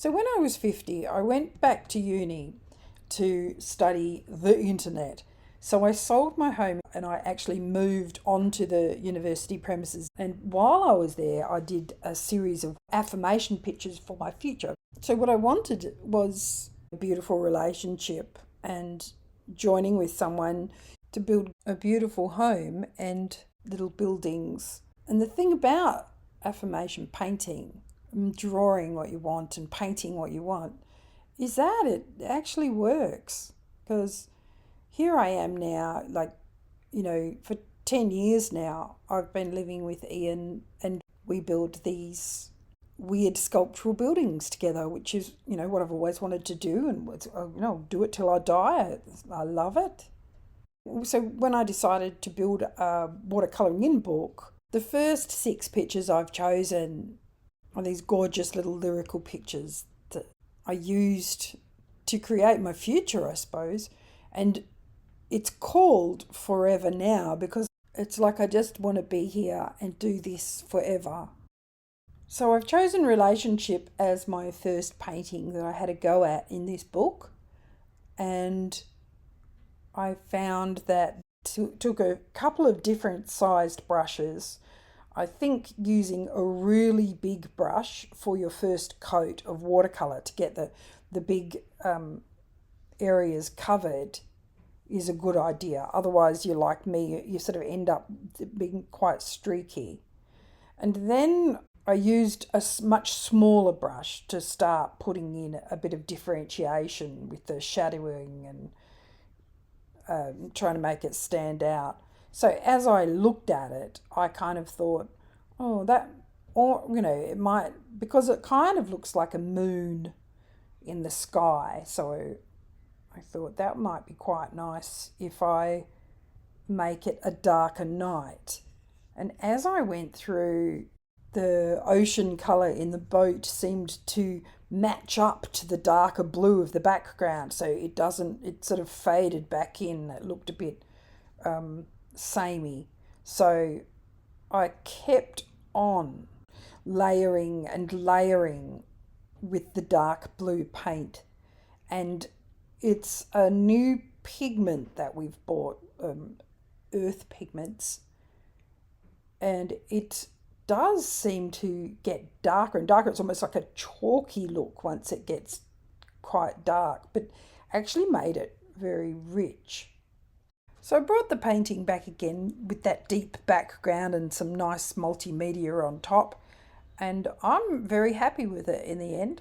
So when I was 50, I went back to uni to study the internet. So I sold my home and I actually moved onto the university premises. And while I was there, I did a series of affirmation pictures for my future. So what I wanted was a beautiful relationship and joining with someone to build a beautiful home and little buildings. And the thing about affirmation painting, drawing what you want and painting what you want, is that it actually works. Because here I am now, for 10 years now, I've been living with Ian and we build these weird sculptural buildings together, which is, what I've always wanted to do, and I'll do it till I die. I love it. So when I decided to build a watercolouring in book, the first 6 pictures I've chosen are these gorgeous little lyrical pictures that I used to create my future, I suppose. And it's called Forever Now because it's like I just want to be here and do this forever. So I've chosen relationship as my first painting that I had a go at in this book. And I found that took a couple of different sized brushes. I think using a really big brush for your first coat of watercolour to get the big areas covered is a good idea. Otherwise, you're like me, you sort of end up being quite streaky. And then I used a much smaller brush to start putting in a bit of differentiation with the shadowing and trying to make it stand out. So as I looked at it, I kind of thought, oh, that, or, it might, because it kind of looks like a moon in the sky. So I thought that might be quite nice if I make it a darker night. And as I went through, the ocean colour in the boat seemed to match up to the darker blue of the background. So it sort of faded back in. It looked a bit samey. So I kept on layering and layering with the dark blue paint. And it's a new pigment that we've bought, earth pigments. And it does seem to get darker and darker. It's almost like a chalky look once it gets quite dark, but actually made it very rich. So I brought the painting back again with that deep background and some nice multimedia on top, and I'm very happy with it in the end.